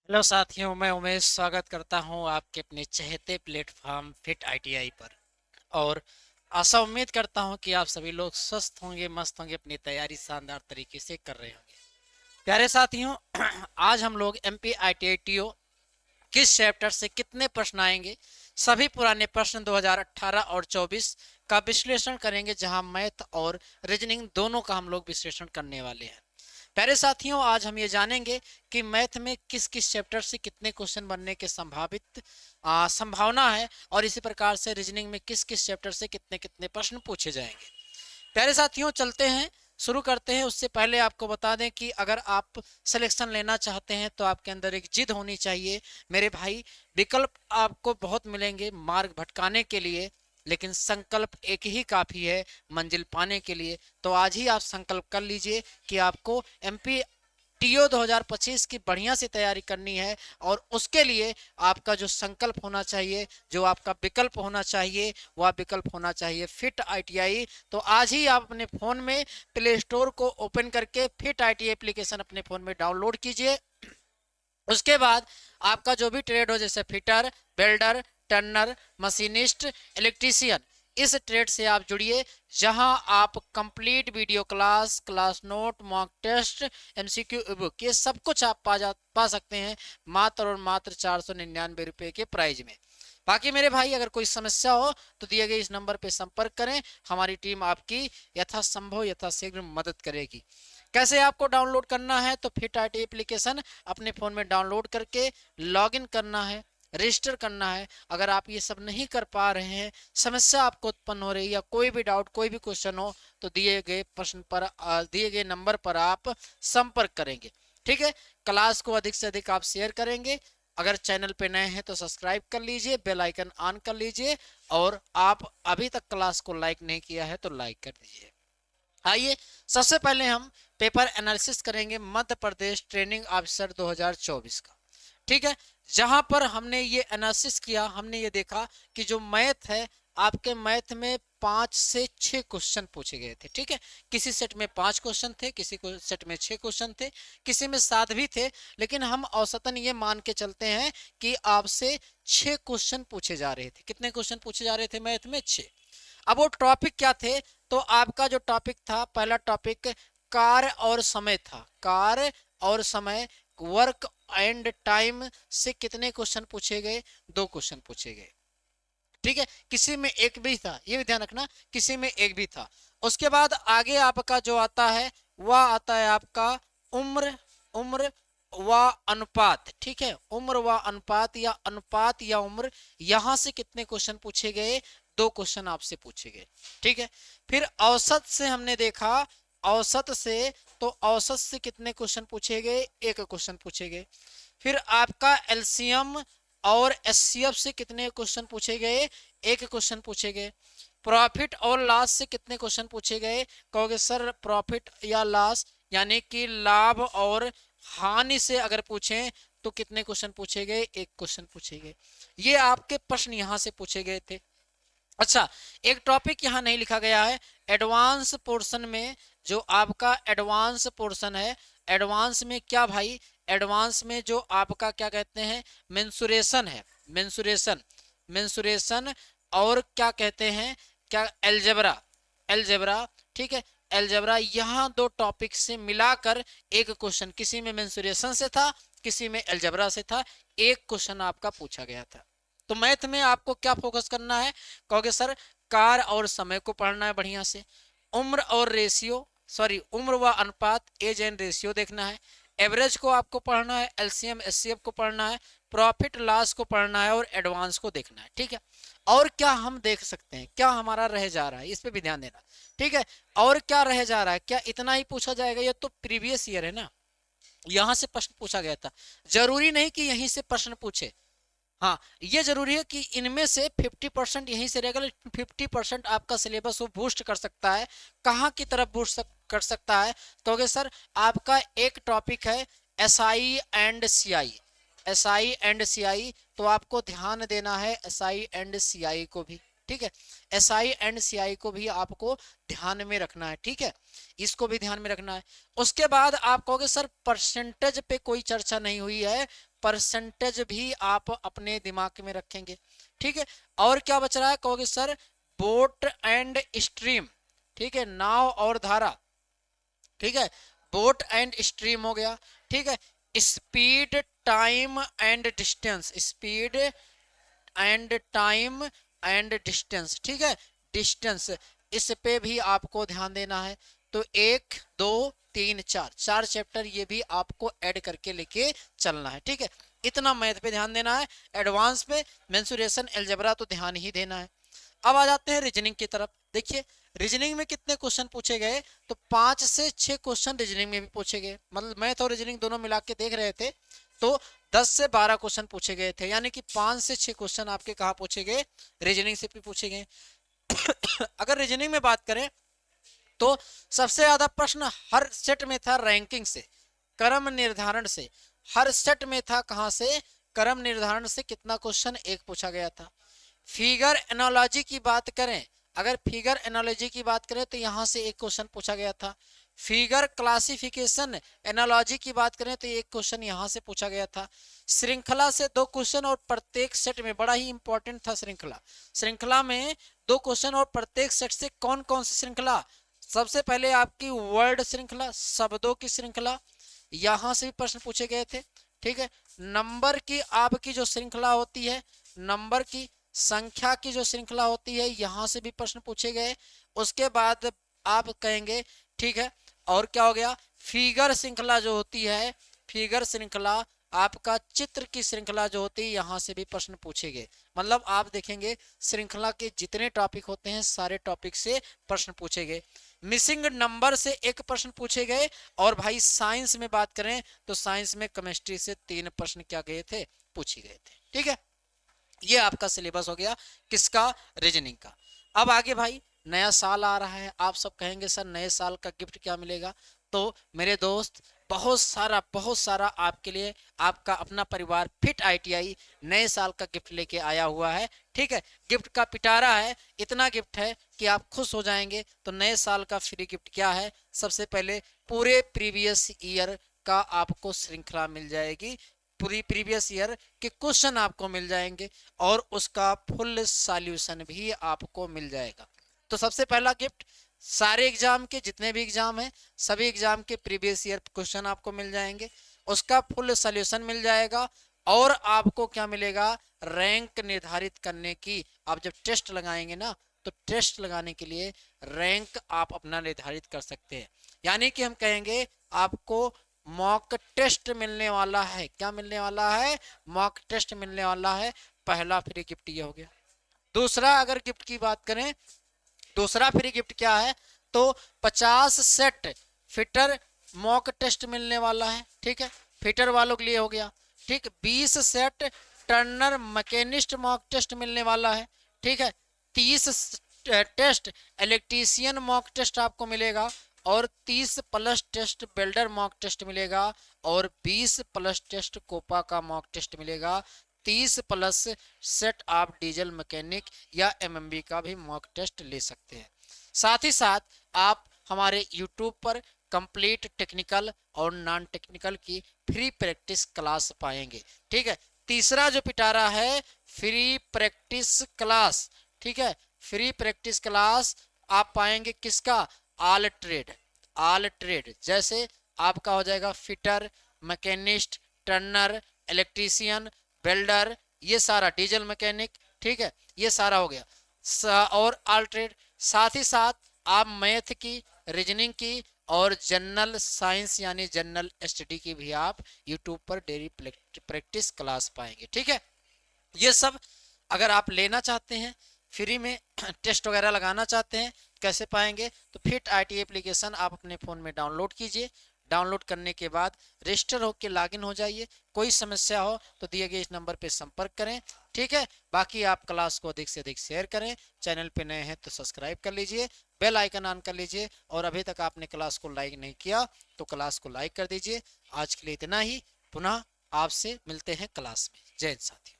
Hello साथियों, मैं उमेश स्वागत करता हूं आपके अपने चहेते प्लेटफॉर्म फिट आईटीआई पर। और आशा उम्मीद करता हूं कि आप सभी लोग स्वस्थ होंगे, मस्त होंगे, अपनी तैयारी शानदार तरीके से कर रहे होंगे। प्यारे साथियों, आज हम लोग एमपी आईटीआई टीओ किस चैप्टर से कितने प्रश्न आएंगे, सभी पुराने प्रश्न 2018 और 24 का विश्लेषण करेंगे, जहां मैथ और रीजनिंग दोनों का हम लोग विश्लेषण करने वाले हैं। प्यारे साथियों, आज हम ये जानेंगे कि मैथ में किस किस चैप्टर से कितने क्वेश्चन बनने के संभावित संभावना है, और इसी प्रकार से रीजनिंग में किस किस चैप्टर से कितने कितने प्रश्न पूछे जाएंगे। प्यारे साथियों, चलते हैं, शुरू करते हैं। उससे पहले आपको बता दें कि अगर आप सिलेक्शन लेना चाहते हैं तो आपके अंदर एक जिद होनी चाहिए मेरे भाई। विकल्प आपको बहुत मिलेंगे मार्ग भटकाने के लिए, लेकिन संकल्प एक ही काफी है मंजिल पाने के लिए। तो आज ही आप संकल्प कर लीजिए कि आपको एमपी टीओ 2025 की बढ़िया से तैयारी करनी है। और उसके लिए आपका जो संकल्प होना चाहिए, जो आपका विकल्प होना चाहिए, वह विकल्प होना चाहिए फिट आईटीआई। तो आज ही आप अपने फोन में प्ले स्टोर को ओपन करके फिट आईटीआई एप्लीकेशन अपने फोन में डाउनलोड कीजिए। उसके बाद आपका जो भी ट्रेड हो, जैसे fitter, welder, turner, machinist, electrician, इस ट्रेड से आप जुड़िए, जहां आप complete video class, class note, mock test, MCQ, book, ये सब कुछ आप पा सकते हैं मात्र और मात्र 499 रुपए के प्राइज में। बाकी मेरे भाई, अगर कोई समस्या हो तो दिए गए इस नंबर पर संपर्क करें, हमारी टीम आपकी यथासंभव यथाशीघ्र मदद करेगी। कैसे आपको डाउनलोड करना है, तो फिट आईटी एप्लीकेशन अपने फोन में डाउनलोड करके लॉगिन करना है, रजिस्टर करना है। अगर आप ये सब नहीं कर पा रहे हैं, समस्या आपको उत्पन्न हो रही है, या कोई भी डाउट, कोई भी क्वेश्चन हो, तो दिए गए प्रश्न पर, दिए गए नंबर पर आप संपर्क करेंगे। ठीक है। क्लास को अधिक से अधिक आप शेयर करेंगे। अगर चैनल पे नए हैं तो सब्सक्राइब कर लीजिए, बेल आइकन ऑन कर लीजिए, और आप अभी तक क्लास को लाइक नहीं किया है तो लाइक कर दीजिए। आइए, सबसे पहले हम पेपर एनालिसिस करेंगे मध्य प्रदेश ट्रेनिंग ऑफिसर 2024 का। ठीक है। जहां पर हमने ये एनालिसिस किया, हमने ये देखा कि जो मैथ है, आपके मैथ में 5 से 6 क्वेश्चन पूछे गए थे। ठीक है। किसी सेट में 5 क्वेश्चन थे, किसी को सेट में 6 क्वेश्चन थे, किसी में 7 भी थे, लेकिन हम औसतन ये मान के चलते हैं कि आपसे 6 क्वेश्चन पूछे जा रहे थे। कितने क्वेश्चन पूछे जा रहे थे मैथ में? 6। अब वो टॉपिक क्या थे? तो आपका जो टॉपिक था, पहला टॉपिक कार्य और समय था। कार्य और समय, वर्क एंड टाइम से कितने क्वेश्चन पूछे गए? 2 क्वेश्चन पूछे गए। ठीक है। किसी में एक भी था, ये भी ध्यान रखना, किसी में एक भी था। उसके बाद आगे आपका जो आता है, वह आता है आपका उम्र, उम्र व अनुपात। ठीक है। उम्र व अनुपात, या अनुपात या उम्र, यहां से कितने क्वेश्चन पूछे गए? 2 क्वेश्चन आपसे पूछे गए। ठीक है। फिर औसत से हमने देखा, औसत से, तो औसत से कितने क्वेश्चन पूछे गए? 1 क्वेश्चन पूछे गए। फिर आपका एलसीएम और एचसीएफ से कितने क्वेश्चन पूछे गए? 1 क्वेश्चन पूछे गए। प्रॉफिट और लॉस से कितने क्वेश्चन पूछे गए? कहोगे सर प्रॉफिट या लॉस, यानी कि लाभ और हानि से अगर पूछें तो कितने क्वेश्चन पूछे गए? 1 क्वेश्चन पूछे गए। ये आपके प्रश्न यहां से पूछे गए थे। अच्छा, एक टॉपिक यहां नहीं लिखा गया है। एडवांस पोर्शन में, जो आपका एडवांस पोर्शन है, एडवांस में क्या भाई? एडवांस में जो आपका क्या कहते हैं, मेंसुरेशन है, मेंसुरेशन, मेंसुरेशन, और क्या कहते हैं, क्या, एलजेब्रा, एलजेब्रा। ठीक है। एलजेब्रा, यहां 2 टॉपिक से मिलाकर 1 क्वेश्चन, किसी में मेंसुरेशन से था, किसी में एलजेब्रा से था, 1 क्वेश्चन आपका पूछा गया था। तो मैथ में आपको क्या फोकस करना है? कहोगे सर कार और समय को पढ़ना है बढ़िया से, उम्र और रेशियो, सॉरी उम्र व अनुपात, एज एंड रेशियो देखना है, एवरेज को आपको पढ़ना है, एलसीएम एचसीएफ को पढ़ना है, प्रॉफिट लॉस को पढ़ना है, और एडवांस को देखना है। ठीक है। और क्या हम देख सकते हैं, क्या हमारा रह जा रहा है, इस पे भी ध्यान देना। ठीक है। और क्या रह जा रहा है? क्या इतना ही पूछा जाएगा? ये तो प्रीवियस ईयर है ना, यहां से प्रश्न पूछा गया था। जरूरी नहीं कि यहीं से प्रश्न पूछे। हाँ, ये जरूरी है कि इनमें से 50% यहीं से रहेगा, लेकिन 50% आपका सिलेबस वो बूस्ट कर सकता है। कहाँ की तरफ बूस्ट कर सकता है? कहोगे सर आपका एक टॉपिक है SI and CI, SI and CI, तो आपको ध्यान देना है एसआई एंड सीआई को भी। ठीक है। एसआई एंड सीआई को भी आपको ध्यान में रखना है। ठीक है। इसको भी ध्यान में रखना है। उसके बाद आप कहोगे सर परसेंटेज पे कोई चर्चा नहीं हुई है, परसेंटेज भी आप अपने दिमाग में रखेंगे। ठीक है, और क्या बच रहा है, कहोगे सर बोट एंड स्ट्रीम, ठीक है, नाव और धारा, ठीक है, बोट एंड स्ट्रीम हो गया। ठीक है, speed time and distance, speed and time and distance, ठीक है, डिस्टेंस, इस पे भी आपको ध्यान देना है। तो 1 2 3 4 4 चैप्टर ये भी आपको ऐड करके लेके चलना है। ठीक है, इतना मैथ पे ध्यान देना है, एडवांस पे मेंसुरेशन अलजेब्रा तो ध्यान ही देना है। अब आ जाते हैं रीजनिंग की तरफ। देखिए रीजनिंग में कितने क्वेश्चन पूछे गए, तो 5 से 6 क्वेश्चन रीजनिंग में भी पूछे गए, मतलब मैथ और रीजनिंग दोनों मिला के देख रहे थे तो 10 से 12 क्वेश्चन पूछे गए थे, यानी कि 5 से 6 क्वेश्चन आपके कहाँ पूछे गए, रीजनिंग से भी पूछे गए। अगर रीजनिंग में बात करें तो सबसे ज्यादा प्रश्न हर सेट में था रैंकिंग से, क्रम निर्धारण से, हर सेट में था कहां से, क्रम निर्धारण से कितना क्वेश्चन, एक पूछा गया था। फिगर एनालॉजी की बात करें, अगर फिगर एनालॉजी की बात करें तो यहां से एक क्वेश्चन पूछा गया था। फिगर क्लासिफिकेशन एनालॉजी की बात करें तो एक क्वेश्चन यहां से पूछा गया था। श्रृंखला से 2 क्वेश्चन और प्रत्येक सेट में, बड़ा ही इंपॉर्टेंट था श्रृंखला, श्रृंखला में 2 क्वेश्चन और प्रत्येक सेट से कौन कौन सी श्रृंखला, सबसे पहले आपकी वर्ड श्रृंखला, शब्दों की श्रृंखला, यहां से भी प्रश्न पूछे गए थे। ठीक है, नंबर की आपकी जो श्रृंखला होती है, नंबर की संख्या की जो श्रृंखला होती है, यहां से भी प्रश्न पूछे गए। उसके बाद आप कहेंगे ठीक है, और क्या हो गया, फिगर श्रृंखला जो होती है, फिगर श्रृंखला आपका चित्र की श्रृंखला जो होती है, यहां से भी प्रश्न पूछे गए। मतलब आप देखेंगे श्रृंखला के जितने टॉपिक होते हैं सारे टॉपिक से प्रश्न पूछे गए। मिसिंग नंबर से एक प्रश्न पूछे गए, और भाई साइंस में बात करें तो साइंस में केमिस्ट्री से 3 प्रश्न क्या गए थे, पूछे गए थे। ठीक है, ये आपका सिलेबस हो गया किसका, रीजनिंग का। अब आगे भाई नया साल आ रहा है, आप सब कहेंगे सर नए साल का गिफ्ट क्या मिलेगा, तो मेरे दोस्त बहुत सारा आपके लिए आपका अपना परिवार फिट आईटीआई नए साल का गिफ्ट लेके आया हुआ है। ठीक है, गिफ्ट का पिटारा है, इतना गिफ्ट है कि आप खुश हो जाएंगे। तो नए साल का फ्री गिफ्ट क्या है, सबसे पहले पूरे प्रीवियस ईयर का आपको श्रृंखला मिल जाएगी, पूरी प्रीवियस ईयर के क्वेश्चन आपको मिल जाएंगे, और उसका फुल सॉल्यूशन भी आपको मिल जाएगा। तो सबसे पहला गिफ्ट, सारे एग्जाम के जितने भी एग्जाम हैं सभी एग्जाम के प्रीवियस ईयर क्वेश्चन आपको मिल जाएंगे, उसका फुल सॉल्यूशन मिल जाएगा, और आपको क्या मिलेगा, रैंक निर्धारित करने की, आप जब टेस्ट लगाएंगे ना तो टेस्ट लगाने के लिए रैंक आप अपना निर्धारित कर सकते हैं। यानी कि हम कहेंगे आपको मॉक टेस्ट मिलने वाला है, क्या मिलने वाला है, मॉक टेस्ट मिलने वाला है। पहला फ्री गिफ्ट ये हो गया। दूसरा अगर गिफ्ट की बात करें, दूसरा फ्री गिफ्ट क्या है, तो 50 सेट फिटर मॉक टेस्ट मिलने वाला है। ठीक है, फिटर वालों के लिए हो गया। ठीक, 20 set turner machinist mock test मिलने वाला है। ठीक है, 30 टेस्ट इलेक्ट्रीशियन मॉक टेस्ट आपको मिलेगा, और 30 plus test builder mock test मिलेगा, और 20 प्लस टेस्ट कोपा का मॉक टेस्ट मिलेगा। 30 प्लस सेट आप डीजल मैकेनिक या एमएमबी का भी मॉक टेस्ट ले सकते हैं। साथ ही साथ आप हमारे यूट्यूब पर कंप्लीट टेक्निकल और नॉन टेक्निकल की फ्री प्रैक्टिस क्लास पाएंगे। ठीक है, तीसरा जो पिटारा है फ्री प्रैक्टिस क्लास। ठीक है, फ्री प्रैक्टिस क्लास आप पाएंगे किसका, ऑल ट्रेड, ऑल ट्रेड, जैसे आपका हो जाएगा fitter, machinist, Turner, electrician, welder, ये सारा डीजल मैकेनिक। ठीक है, ये सारा हो गया, और ऑल ट्रेड। साथ ही साथ आप मैथ की, रीजनिंग की और जनरल साइंस यानी जनरल स्टडी की भी आप यूट्यूब पर डेली प्रैक्टिस क्लास पाएंगे। ठीक है, ये सब अगर आप लेना चाहते हैं, फ्री में टेस्ट वगैरह लगाना चाहते हैं, कैसे पाएंगे, तो फिट आईटी एप्लीकेशन आप अपने फ़ोन में डाउनलोड कीजिए। डाउनलोड करने के बाद रजिस्टर होकर लॉगिन हो जाइए। कोई समस्या हो तो दिए गए इस नंबर पे संपर्क करें। ठीक है, बाकी आप क्लास को अधिक से अधिक शेयर करें। चैनल पे नए हैं तो सब्सक्राइब कर लीजिए, बेल आइकन ऑन कर लीजिए, और अभी तक आपने क्लास को लाइक नहीं किया तो क्लास को लाइक कर दीजिए। आज के लिए इतना ही, पुनः आपसे मिलते हैं क्लास में। जय हिंद साथियों।